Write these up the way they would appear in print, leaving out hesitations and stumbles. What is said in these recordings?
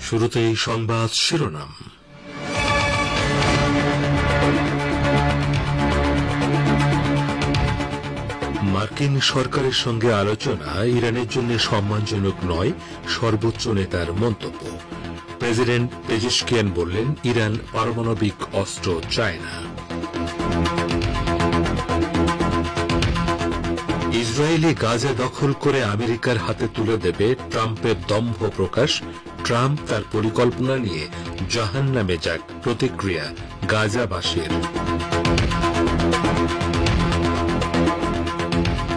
শুরুতেই সংবাদ শিরোনাম। মার্কিন সরকারের সঙ্গে আলোচনা ইরানের জন্য সম্মানজনক নয়, সর্বোচ্চ নেতার মন্তব্য। প্রেসিডেন্ট পেজেশকিয়ান বললেন, ইরান পারমাণবিক অস্ত্র চায় না। ইসরায়েলি গাজা দখল করে আমেরিকার হাতে তুলে দেবে, ট্রাম্পের দম্ভ প্রকাশ। ট্রাম্প তার পরিকল্পনা নিয়ে জাহান্নামে যাক, প্রতিক্রিয়া গাজাবাসীর।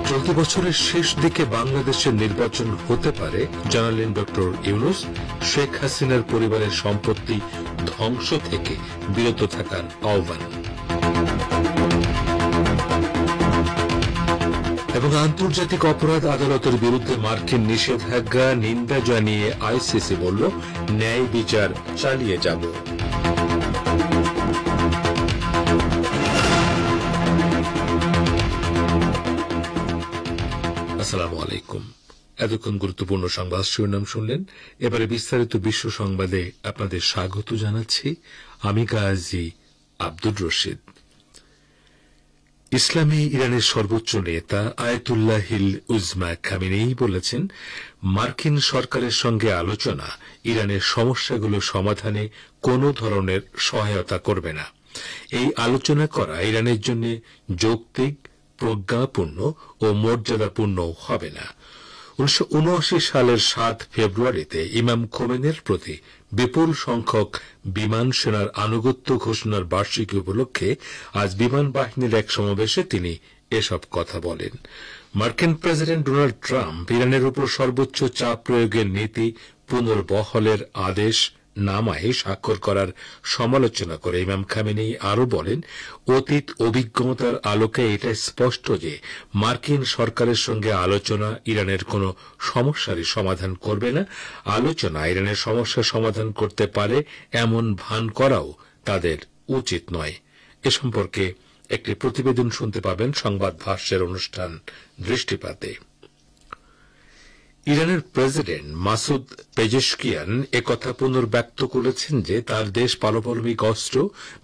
চলতি বছরের শেষ দিকে বাংলাদেশের নির্বাচন হতে পারে, জানালেন ডক্টর ইউনূস। শেখ হাসিনার পরিবারের সম্পত্তি ধ্বংস থেকে বিরত থাকার আহ্বান। এবং আন্তর্জাতিক অপরাধ আদালতের বিরুদ্ধে মার্কিন নিষেধাজ্ঞা নিন্দা জানিয়ে আইসিসি বলল, ন্যায় বিচার চালিয়ে যাব। আসসালামু আলাইকুম। এতক্ষণ গুরুত্বপূর্ণ সংবাদ শিরোনাম শুনলেন। এবারে বিস্তারিত বিশ্ব সংবাদে আপনাদের স্বাগত জানাচ্ছি। আমি গাজী আব্দুর রশিদ। ইসলামী ইরানের সর্বোচ্চ নেতা আয়াতুল্লাহিল উজমা খামেনেই বলেছেন, মার্কিন সরকারের সঙ্গে আলোচনা ইরানের সমস্যাগুলো সমাধানে কোনো ধরনের সহায়তা করবে না। এই আলোচনা করা ইরানের জন্য যৌক্তিক, প্রজ্ঞাপূর্ণ ও মর্যাদাপূর্ণ হবে না। 1979 সালের 7 ফেব্রুয়ারিতে ইমাম খোমেনির প্রতি বিপুল সংখ্যক বিমান সেনার আনুগত্য ঘোষণার বার্ষিকী উপলক্ষে আজ বিমান বাহিনীর এক সমাবেশে তিনি এসব কথা বলেন। মার্কিন প্রেসিডেন্ট ডোনাল্ড ট্রাম্প ইরানের উপর সর্বোচ্চ চাপ প্রয়োগের নীতি পুনর্বহালের আদেশ নামায় স্বাক্ষর করার সমালোচনা করে ইমাম খামেনি আরও বলেন, অতীত অভিজ্ঞতার আলোকে এটা স্পষ্ট যে মার্কিন সরকারের সঙ্গে আলোচনা ইরানের কোনো সমস্যারই সমাধান করবে না। আলোচনা ইরানের সমস্যা সমাধান করতে পারে এমন ভান করাও তাদের উচিত নয়। এ সম্পর্কে একটি প্রতিবেদন শুনতে পাবেন সংবাদ ভাষ্যের অনুষ্ঠান দৃষ্টিপাতে। ইরানের প্রেসিডেন্ট মাসুদ পেজেশকিয়ান একথা পুনর্ব্যক্ত করেছেন যে তার দেশ পারমাণবিক অস্ত্র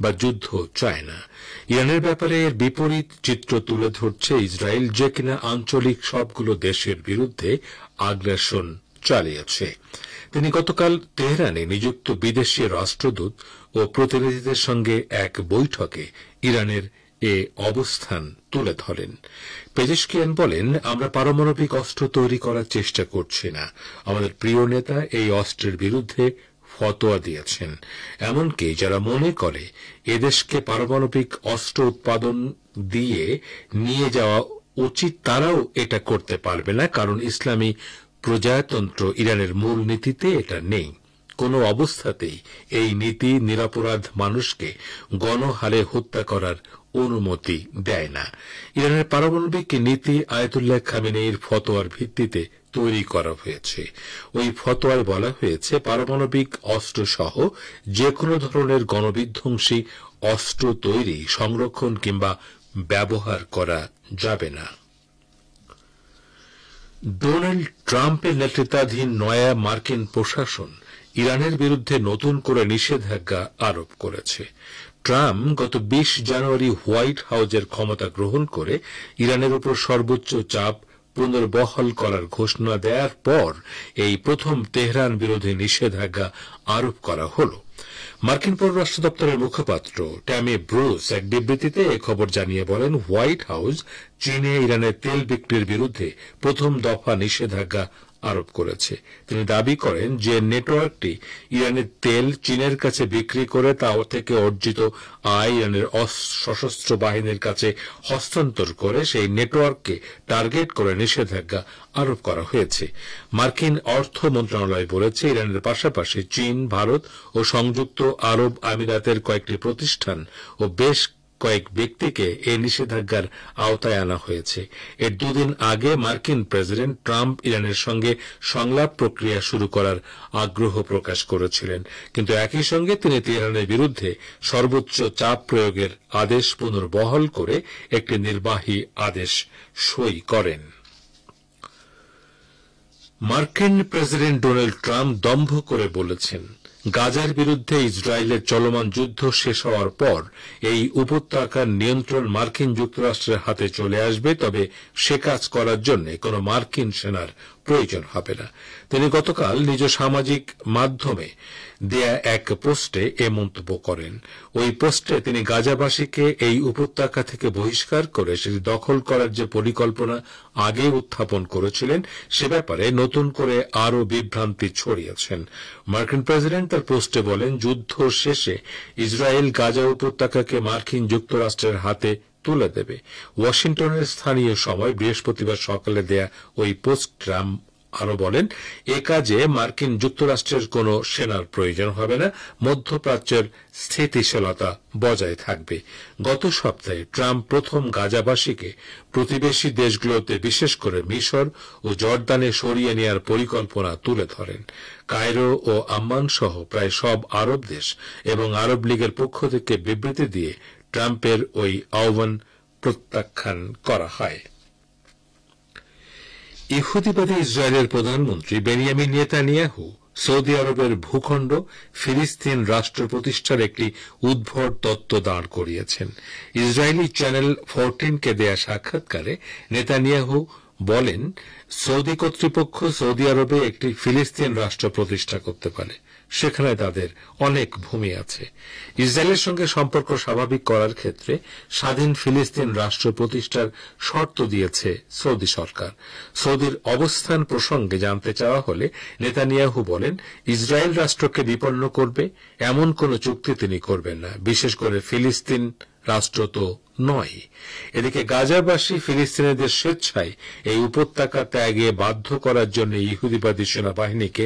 বা যুদ্ধ চায় না। ইরানের ব্যাপারে এর বিপরীত চিত্র তুলে ধরছে ইসরায়েল, যে কিনা আঞ্চলিক সবগুলো দেশের বিরুদ্ধে আগ্রাসন চালিয়েছে। তিনি গতকাল তেহরানে নিযুক্ত বিদেশি রাষ্ট্রদূত ও প্রতিনিধিদের সঙ্গে এক বৈঠকে ইরানের এ অবস্থান তুলে ধরেন। পেজেশকিয়ান বলেন, আমরা পারমাণবিক অস্ত্র তৈরি করার চেষ্টা করছি না। আমাদের প্রিয় নেতা এই অস্ত্রের বিরুদ্ধে ফতোয়া দিয়েছেন। এমনকি যারা মনে করে এদেশকে পারমাণবিক অস্ত্র উৎপাদন দিয়ে নিয়ে যাওয়া উচিত, তারাও এটা করতে পারবে না, কারণ ইসলামী প্রজাতন্ত্র ইরানের মূল নীতিতে এটা নেই। কোন অবস্থাতেই এই নীতি নিরপরাধ মানুষকে গণহারে হত্যা করার অনুমতি দেয় না। ইরানের পারমাণবিক নীতি আয়াতুল্লাহ খামেনেইর ফতোয়ার ভিত্তিতে তৈরি করা হয়েছে। ওই ফতোয়ায় বলা হয়েছে, পারমাণবিক অস্ত্র সহ যে কোনো ধরনের গণবিধ্বংসী অস্ত্র তৈরি, সংরক্ষণ কিংবা ব্যবহার করা যাবে না। ডোনাল্ড ট্রাম্পের নেতৃত্বাধীন নয়া মার্কিন প্রশাসন ইরানের বিরুদ্ধে নতুন করে নিষেধাজ্ঞা আরোপ করেছে। ট্রাম্প গত 20 জানুয়ারি হোয়াইট হাউসের ক্ষমতা গ্রহণ করে ইরানের উপর সর্বোচ্চ চাপ পুনর্বহাল করার ঘোষণা দেওয়ার পর এই প্রথম তেহরান বিরোধী নিষেধাজ্ঞা আরোপ করা হল। মার্কিন পররাষ্ট্র দপ্তরের মুখপাত্র ট্যামি ব্রুস এক বিবৃতিতে এ খবর জানিয়ে বলেন, হোয়াইট হাউস চীনে ইরানের তেল বিক্রির বিরুদ্ধে প্রথম দফা নিষেধাজ্ঞা আরোপ করেছে। তিনি দাবি করেন যে নেটওয়ার্কটি ইরানের তেল চীনের কাছে বিক্রি করে তা থেকে অর্জিত আয় ইরানের সশস্ত্র বাহিনীর কাছে হস্তান্তর করে সেই নেটওয়ার্ককে টার্গেট করে নিষেধাজ্ঞা আরোপ করা হয়েছে। মার্কিন অর্থ মন্ত্রণালয় বলেছে, ইরানের পাশাপাশি চীন, ভারত ও সংযুক্ত আরব আমিরাতের কয়েকটি প্রতিষ্ঠান ও বেশ কয়েক ব্যক্তিকে এই নিষেধাজ্ঞার আওতায় আনা হয়েছে। এর দুদিন আগে মার্কিন প্রেসিডেন্ট ট্রাম্প ইরানের সঙ্গে সংলাপ প্রক্রিয়া শুরু করার আগ্রহ প্রকাশ করেছিলেন, কিন্তু একই সঙ্গে তিনি তেহরানের বিরুদ্ধে সর্বোচ্চ চাপ প্রয়োগের আদেশ পুনর্বহাল করে একটি নির্বাহী আদেশ সই করেন। মার্কিন প্রেসিডেন্ট ডোনাল্ড ট্রাম্প দম্ভ করে বলেছেন, গাজার বিরুদ্ধে ইসরায়েলের চলমান যুদ্ধ শেষ হওয়ার পর এই উপত্যকার নিয়ন্ত্রণ মার্কিন যুক্তরাষ্ট্রের হাতে চলে আসবে, তবে সে কাজ করার জন্য কোনো মার্কিন সেনার প্রয়োজন হবে না। তিনি গতকাল নিজ সামাজিক মাধ্যমে দেয়া এক পোস্টে এ মন্তব্য করেন। ওই পোস্টে তিনি গাজাবাসীকে এই উপত্যকা থেকে বহিষ্কার করে সেটি দখল করার যে পরিকল্পনা আগে উত্থাপন করেছিলেন সে ব্যাপারে নতুন করে আরও বিভ্রান্তি ছড়িয়েছেন। মার্কিন প্রেসিডেন্ট তার পোস্টে বলেন, যুদ্ধ শেষে ইসরায়েল গাজা উপত্যকাকে মার্কিন যুক্তরাষ্ট্রের হাতে তুলে দেবে। ওয়াশিংটনের স্থানীয় সময় বৃহস্পতিবার সকালে দেয়া ওই পোস্ট ট্রাম্প আরো বলেন, এ কাজে মার্কিন যুক্তরাষ্ট্রের কোনো সেনার প্রয়োজন হবে না, মধ্যপ্রাচ্যের স্থিতিশীলতা বজায় থাকবে। গত সপ্তাহে ট্রাম্প প্রথম গাজাবাসীকে প্রতিবেশী দেশগুলোতে বিশেষ করে মিশর ও জর্দানে সরিয়ে নেওয়ার পরিকল্পনা তুলে ধরেন। কায়রো ও আম্মান সহ প্রায় সব আরব দেশ এবং আরব লীগের পক্ষ থেকে বিবৃতি দিয়ে ট্রাম্পের ওই আহ্বান প্রত্যাখ্যান করা হয়। ইহুদিবাদী ইসরায়েলের প্রধানমন্ত্রী বেনিয়ামিন নেতানিয়াহু সৌদি আরবের ভূখণ্ড ফিলিস্তিন রাষ্ট্র প্রতিষ্ঠার একটি উদ্ভট তত্ত্ব দাঁড় করিয়েছেন। ইসরায়েলি চ্যানেল 14কে দেয়া সাক্ষাৎকারে নেতানিয়াহু বলেন, সৌদি কর্তৃপক্ষ সৌদি আরবে একটি ফিলিস্তিন রাষ্ট্র প্রতিষ্ঠা করতে পারে, সেখানে তাদের অনেক ভূমি আছে। ইসরায়েলের সঙ্গে সম্পর্ক স্বাভাবিক করার ক্ষেত্রে স্বাধীন ফিলিস্তিন রাষ্ট্র প্রতিষ্ঠার শর্ত দিয়েছে সৌদি সরকার। সৌদির অবস্থান প্রসঙ্গে জানতে চাওয়া হলে নেতানিয়াহু বলেন, ইসরায়েল রাষ্ট্রকে বিপন্ন করবে এমন কোন চুক্তি তিনি করবেন না, বিশেষ করে ফিলিস্তিন রাষ্ট্র তো নয়। এদিকে গাজাবাসী ফিলিস্তিনিদের স্বেচ্ছায় এই উপত্যকা ত্যাগে বাধ্য করার জন্য ইহুদিবাদী সেনাবাহিনীকে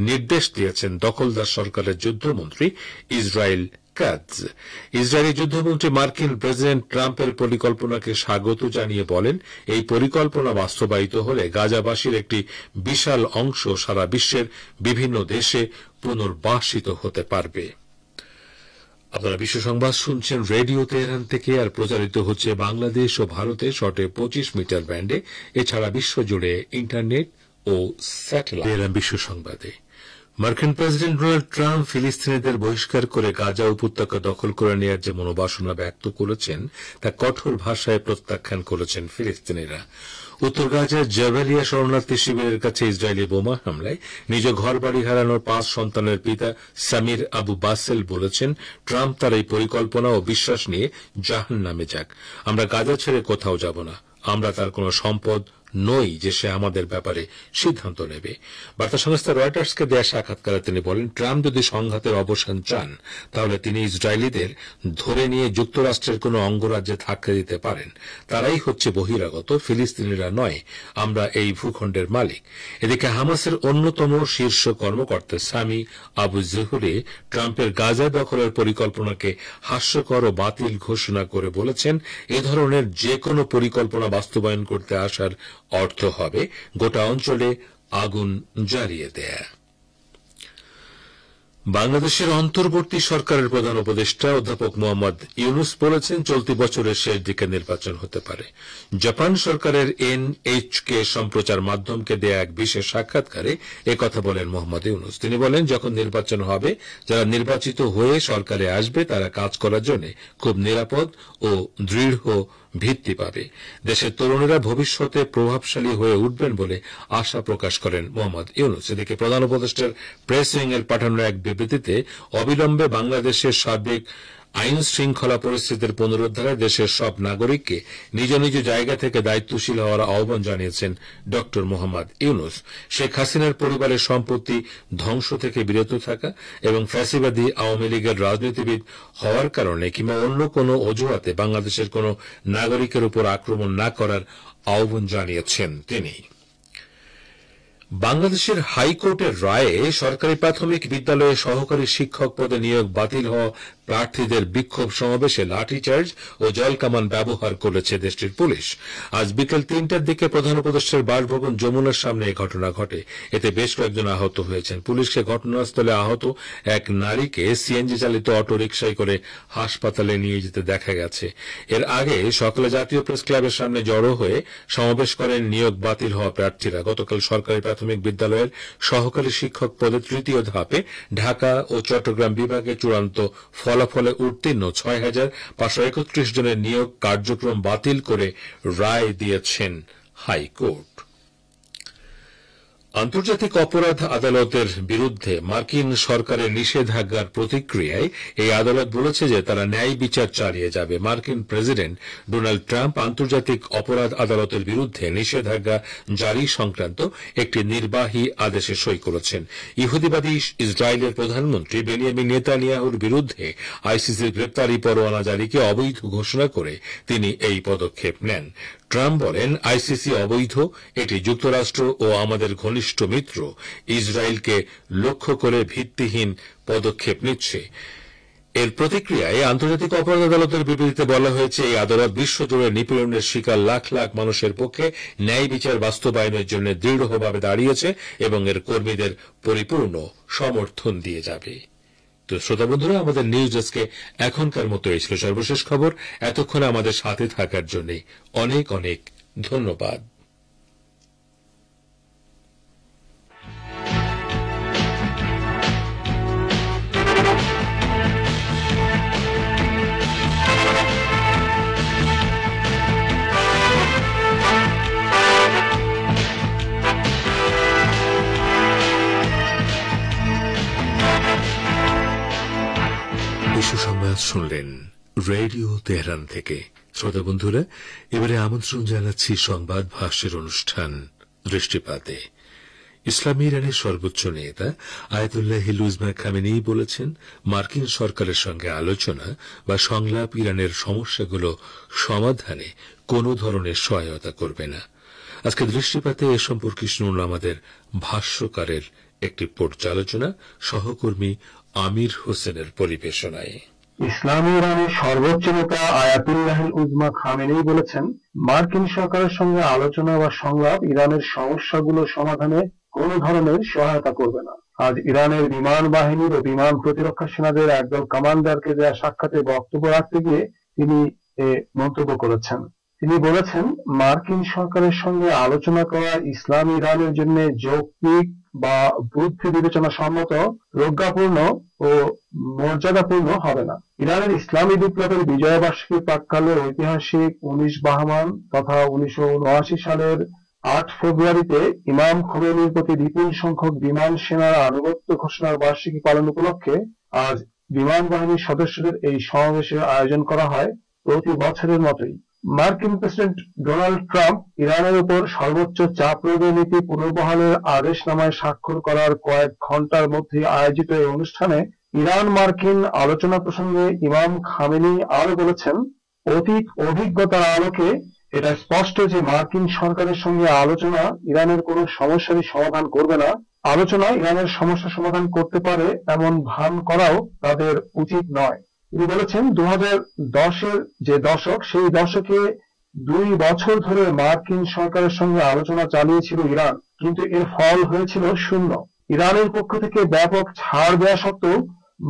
নির্দেশ দিয়েছেন দখলদার সরকারের যুদ্ধমন্ত্রী ইসরায়েল কাটজ। ইসরায়েলি যুদ্ধমন্ত্রী মার্কিন প্রেসিডেন্ট ট্রাম্পের পরিকল্পনাকে স্বাগত জানিয়ে বলেন, এই পরিকল্পনা বাস্তবায়িত হলে গাজাবাসীর একটি বিশাল অংশ সারা বিশ্বের বিভিন্ন দেশে পুনর্বাসিত হতে পারবে। আপনারা বিশ্ব সংবাদ শুনছেন রেডিও তেহরান থেকে, আর প্রচারিত হচ্ছে বাংলাদেশ ও ভারতে শর্টে 25 মিটার ব্যান্ডে, এছাড়া বিশ্বজুড়ে ইন্টারনেট ও স্যাটেলাইট। বিশ্ব সংবাদে মার্কিন প্রেসিডেন্ট ডোনাল্ড ট্রাম্প ফিলিস্তিনিদের বহিষ্কার করে গাজা উপত্যকা দখল করে নেওয়ার যে মনোবাসনা ব্যক্ত করেছেন তা কঠোর ভাষায় প্রত্যাখ্যান করেছেন ফিলিস্তিনিরা। উত্তর গাজার জাবালিয়া শরণার্থী শিবিরের কাছে ইসরায়েলি বোমা হামলায় নিজ ঘরবাড়ি হারানোর 5 সন্তানের পিতা সামির আবু বাসেল বলেছেন, ট্রাম্প তার এই পরিকল্পনা ও বিশ্বাস নিয়ে জাহান্নামে যাক। আমরা গাজা ছেড়ে কোথাও যাব না, আমরা তার কোন সম্পদ নই যে সে আমাদের ব্যাপারে সিদ্ধান্ত নেবে। বার্তা সংস্থা রয়টার্সকে দেয়া সাক্ষাৎকারে তিনি বলেন, ট্রাম্প যদি সংঘাতের অবসান চান তাহলে তিনি ইসরায়েলিদের ধরে নিয়ে যুক্তরাষ্ট্রের কোন অঙ্গরাজ্যে থাকতে দিতে পারেন। তারাই হচ্ছে বহিরাগত, ফিলিস্তিনিরা নয়। আমরা এই ভূখণ্ডের মালিক। এদিকে হামাসের অন্যতম শীর্ষ কর্মকর্তা সামি আবু জুহরি ট্রাম্পের গাজা দখলের পরিকল্পনাকে হাস্যকর ও বাতিল ঘোষণা করে বলেছেন, এ ধরনের যে কোনো পরিকল্পনা বাস্তবায়ন করতে আসার অর্থ হবে গোটা অঞ্চলে আগুন জ্বালিয়ে দেয়া। বাংলাদেশের অন্তর্বর্তী সরকারের প্রধান উপদেষ্টা অধ্যাপক মোহাম্মদ ইউনুস বলেছেন, চলতি বছরের শেষ দিকে নির্বাচন হতে পারে। জাপান সরকারের এনএইচকে সম্প্রচার মাধ্যমকে দেয়া এক বিশেষ সাক্ষাৎকারে একথা বলেন মোহাম্মদ ইউনুস। তিনি বলেন, যখন নির্বাচন হবে, যারা নির্বাচিত হয়ে সরকারে আসবে তারা কাজ করার জন্য খুব নিরাপদ ও দৃঢ় ভিত্তি পাবে। দেশের তরুণেরা ভবিষ্যতে প্রভাবশালী হয়ে উঠবেন বলে আশা প্রকাশ করেন মোহাম্মদ ইউনুস। এদিকে প্রধান উপদেষ্টার প্রেস উইং এর পাঠানো এক বিবৃতিতে অবিলম্বে বাংলাদেশের সার্বিক আইন শৃঙ্খলা পরিস্থিতির পুনরুদ্ধারে দেশের সব নাগরিককে নিজ নিজ জায়গা থেকে দায়িত্বশীল হওয়ার আহ্বান জানিয়েছেন ড মোহাম্মদ ইউনুস। শেখ হাসিনার পরিবারের সম্পত্তি ধ্বংস থেকে বিরত থাকা এবং ফ্যাসিবাদী আওয়ামী লীগের রাজনীতিবিদ হওয়ার কারণে কিংবা অন্য কোনো অজুহাতে বাংলাদেশের কোনো নাগরিকের উপর আক্রমণ না করার আহ্বান জানিয়েছেন তিনি। বাংলাদেশের হাইকোর্টের রায়ে সরকারি প্রাথমিক বিদ্যালয়ে সহকারী শিক্ষক পদে নিয়োগ বাতিল হওয়া প্রার্থীদের বিক্ষোভ সমাবেশে লাঠিচার্জ ও জলকামান ব্যবহার করেছে দেশটির পুলিশ। আজ বিকেল 3টার দিকে প্রধান উপদেষ্টার বাসভবন যমুনার সামনে এই ঘটনা ঘটে। এতে বেশ কয়েকজন আহত হয়েছেন। পুলিশকে ঘটনাস্থলে আহত এক নারীকে সিএনজি চালিত অটোরিকশায় করে হাসপাতালে নিয়ে যেতে দেখা গেছে। এর আগে সকালে জাতীয় প্রেস ক্লাবের সামনে জড়ো হয়ে সমাবেশ করেন নিয়োগ বাতিল হওয়া প্রার্থীরা। গতকাল সরকারি প্রাথমিক বিদ্যালয়ের সহকারী শিক্ষক পদে তৃতীয় ধাপে ঢাকা ও চট্টগ্রাম বিভাগে চূড়ান্ত ফলাফলে উত্তীর্ণ ৬,৫৩১ জনের নিয়োগ কার্যক্রম বাতিল করে রায় দিয়েছেন হাইকোর্ট। আন্তর্জাতিক অপরাধ আদালতের বিরুদ্ধে মার্কিন সরকারের নিষেধাজ্ঞার প্রতিক্রিয়ায় এই আদালত বলেছে যে তারা ন্যায় বিচার চালিয়ে যাবে। মার্কিন প্রেসিডেন্ট ডোনাল্ড ট্রাম্প আন্তর্জাতিক অপরাধ আদালতের বিরুদ্ধে নিষেধাজ্ঞা জারি সংক্রান্ত একটি নির্বাহী আদেশে সই করেছেন। ইহুদিবাদী ইসরায়েলের প্রধানমন্ত্রী বেনিয়ামিন নেতানিয়াহুর বিরুদ্ধে আইসিসির গ্রেপ্তারি পরোয়ানা জারিকে অবৈধ ঘোষণা করে তিনি এই পদক্ষেপ নেন। ট্রাম্প বলেন, আইসিসি অবৈধ, এটি যুক্তরাষ্ট্র ও আমাদের ঘনিষ্ঠ মিত্র ইসরায়েলকে লক্ষ্য করে ভিত্তিহীন পদক্ষেপ নিচ্ছে। এর প্রতিক্রিয়ায় আন্তর্জাতিক অপরাধ আদালতের বিবৃতিতে বলা হয়েছে, এই আদালত বিশ্বজুড়ে নিপীড়নের শিকার লাখ লাখ মানুষের পক্ষে ন্যায় বিচার বাস্তবায়নের জন্য দৃঢ়ভাবে দাঁড়িয়েছে এবং এর কর্মীদের পরিপূর্ণ সমর্থন দিয়ে যাবে। তো শ্রোতা বন্ধুরা, আমাদের নিউজ ডেস্কে এখনকার মতো এই ছিল সর্বশেষ খবর। এতক্ষণ আমাদের সাথে থাকার জন্য অনেক অনেক ধন্যবাদ। সুসংবাদ শুনলেন রেডিও তেহরান থেকে। শ্রোতা বন্ধুরা, এবারে আমন্ত্রণ জানাচ্ছি সংবাদ ভাষ্যের অনুষ্ঠান দৃষ্টিপাতে। ইসলামী ইরানের সর্বোচ্চ নেতা আয়াতুল্লাহ লুজমা খামেনেই বলেছেন, মার্কিন সরকারের সঙ্গে আলোচনা বা সংলাপ ইরানের সমস্যাগুলো সমাধানে কোন ধরনের সহায়তা করবে না। আজকে দৃষ্টিপাতে এ সম্পর্কে শুনুন আমাদের ভাষ্যকারের একটি পর্যালোচনা সহকর্মী আমির হোসেনের পরিবেশনায়। ইসলামী ইরানের সর্বোচ্চ নেতা আয়াতুল্লাহ উজমা খামেনেই বলেছেন, মার্কিন সরকারের সঙ্গে আলোচনা বা সংলাপ ইরানের সমস্যাগুলো সমাধানে কোন ধরনের সহায়তা করবে না। আজ ইরানের বিমান বাহিনীর ও বিমান প্রতিরক্ষা সেনাদের একদল কমান্ডারকে দেওয়া সাক্ষাতে বক্তব্য রাখতে গিয়ে তিনি এ মন্তব্য করেছেন। তিনি বলেছেন, মার্কিন সরকারের সঙ্গে আলোচনা করা ইসলামী ইরানের জন্য যৌক্তিক বা বুদ্ধি বিবেচনা সম্মত, প্রজ্ঞাপূর্ণ ও মর্যাদাপূর্ণ হবে না। ইরানের ইসলামী বিপ্লবের বিজয়বার্ষিকী প্রাক্কালে ঐতিহাসিক 19 বাহামান তথা 1979 সালের 8 ফেব্রুয়ারিতে ইমাম খোমেনির প্রতি বিপুল সংখ্যক বিমান সেনার আনুগত্য ঘোষণার বার্ষিকী পালন উপলক্ষে আজ বিমান বাহিনীর সদস্যদের এই সমাবেশের আয়োজন করা হয় প্রতি বছরের মতোই। মার্কিন প্রেসিডেন্ট ডোনাল্ড ট্রাম্প ইরানের উপর সর্বোচ্চ চাপ প্রয়োগের নীতি পুনর্বহালের আদেশনামায় স্বাক্ষর করার কয়েক ঘন্টার মধ্যে আয়োজিত এই অনুষ্ঠানে ইরান মার্কিন আলোচনা প্রসঙ্গে ইমাম খামেনি আরো বলেছেন, অতীত অভিজ্ঞতার আলোকে এটা স্পষ্ট যে মার্কিন সরকারের সঙ্গে আলোচনা ইরানের কোনো সমস্যারই সমাধান করবে না। আলোচনা ইরানের সমস্যা সমাধান করতে পারে এমন ভান করাও তাদের উচিত নয়। তিনি বলেছেন, 2010-এর যে দশক, সেই দশকে 2 বছর ধরে মার্কিন সরকারের সঙ্গে আলোচনা চালিয়েছিল ইরান, কিন্তু এর ফল হয়েছিল শূন্য। ইরানের পক্ষ থেকে ব্যাপক ছাড় দেওয়া সত্ত্বেও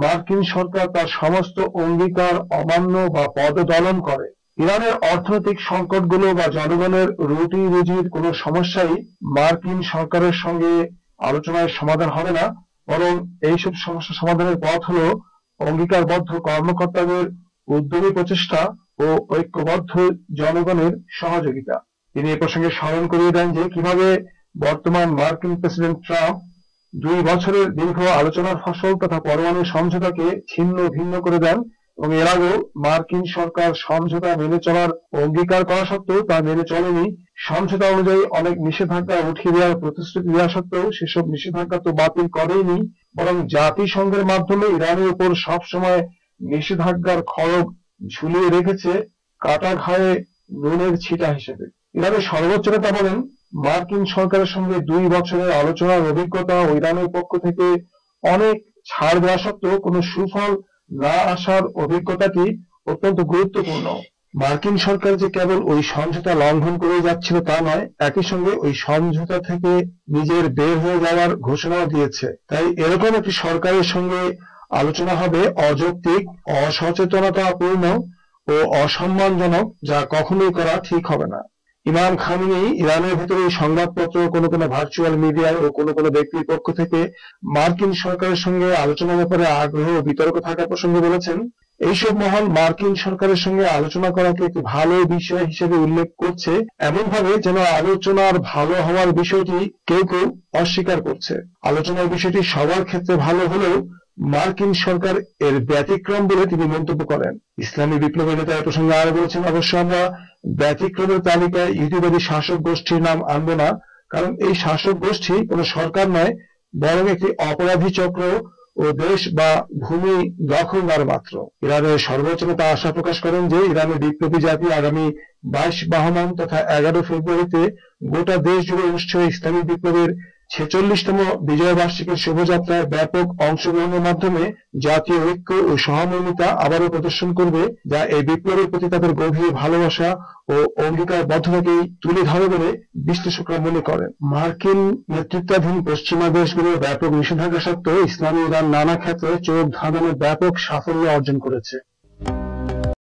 মার্কিন সরকার তার সমস্ত অঙ্গীকার অমান্য বা পদদলন করে। ইরানের অর্থনৈতিক সংকটগুলো বা জনগণের রুটি রুজির কোনো সমস্যাই মার্কিন সরকারের সঙ্গে আলোচনায় সমাধান হবে না, বরং এইসব সমস্যা সমাধানের পথ হলো অঙ্গীকারবদ্ধ কর্মকর্তাদের উদ্যোগী প্রচেষ্টা ও ঐক্যবদ্ধ জনগণের সহযোগিতা। তিনি এ প্রসঙ্গে স্মরণ করিয়ে দেন যে কিভাবে বর্তমান মার্কিন প্রেসিডেন্ট ট্রাম্প 2 বছরের দীর্ঘ আলোচনার ফসল তথা পরমাণু সমঝোতাকে ছিন্ন ভিন্ন করে দেন এবং এর আগেও মার্কিন সরকার সমঝোতা মেনে চলার অঙ্গীকার করা সত্ত্বেও তা মেনে চলেনি। সমঝোতা অনুযায়ী অনেক নিষেধাজ্ঞা উঠিয়ে দেওয়ার প্রতিশ্রুতি দেওয়া সত্ত্বেও সেসব নিষেধাজ্ঞা তো বাতিল করেনি, বরং জাতিসংঘের মাধ্যমে ইরানের উপর সবসময় নিষেধাজ্ঞার খড়গ ঝুলিয়ে রেখেছে কাটা ঘায়ে নুনের ছিটা হিসেবে। ইরানের সর্বোচ্চ নেতা বলেন, মার্কিন সরকারের সঙ্গে 2 বছরের আলোচনার অভিজ্ঞতা ও ইরানের পক্ষ থেকে অনেক ছাড় দেওয়া সত্ত্বেও কোনো সুফল না আসার অভিজ্ঞতাটি অত্যন্ত গুরুত্বপূর্ণ। মার্কিন সরকার যে কেবল ওই সমঝোতা লঙ্ঘন করে যাচ্ছিল তা নয়, একই সঙ্গে ওই সমঝোতা থেকে নিজের বের হয়ে যাওয়ার ঘোষণাও দিয়েছে। তাই এরকম একটি সরকারের সঙ্গে আলোচনা হবে অযৌক্তিক, অসচেতনতাপূর্ণ ও অসম্মানজনক, যা কখনোই করা ঠিক হবে না। ইমাম খামেনি ইরানের ভেতরে সংবাদপত্র, কোনো ভার্চুয়াল মিডিয়ায় ও কোনো ব্যক্তির পক্ষ থেকে মার্কিন সরকারের সঙ্গে আলোচনার ব্যাপারে আগ্রহ ও বিতর্ক থাকা প্রসঙ্গে বলেছেন, এইসব মহল মার্কিন সরকারের সঙ্গে আলোচনা করাকে একটি ভালো বিষয় হিসেবে উল্লেখ করছে, এমনভাবে যেন আলোচনার ভালো হওয়ার বিষয়টি কেউ অস্বীকার করছে। আলোচনার বিষয়টি সবার ক্ষেত্রে ভালো হলেও মার্কিন সরকার এর ব্যতিক্রম বলে তিনি মন্তব্য করেন। ইসলামী বিপ্লবী নেতা এ প্রসঙ্গে আরো বলেছেন, অবশ্য আমরা ব্যতিক্রমের তালিকায় ইহুদিবাদী শাসক গোষ্ঠীর নাম আনব না, কারণ এই শাসক গোষ্ঠী কোনো সরকার নয়, বরং একটি অপরাধী চক্র ও দেশ বা ভূমি দখলদার মাত্র। ইরানের সর্বোচ্চ নেতা আশা প্রকাশ করেন যে ইরানের বিপ্লবী জাতি আগামী 22 বাহমান তথা 11 ফেব্রুয়ারিতে গোটা দেশ জুড়ে অনুষ্ঠেয় ইসলামী বিপ্লবের 46তম বিজয় বার্ষিকীর শোভাযাত্রায় ব্যাপক অংশগ্রহণের মাধ্যমে জাতীয় ঐক্য ও সহমর্মিতা আবারও প্রদর্শন করবে, যা এই বিপ্লবের প্রতি তাদের গভীর ভালোবাসা ও অঙ্গীকারবদ্ধতাকেই তুলে ধরে বলে বিশ্লেষকরা মনে করেন। মার্কিন নেতৃত্বাধীন পশ্চিমা দেশগুলোর ব্যাপক নিষেধাজ্ঞা সত্ত্বেও ইসলামী ইরান নানা ক্ষেত্রে চোখ ধাঁধানো ব্যাপক সাফল্য অর্জন করেছে।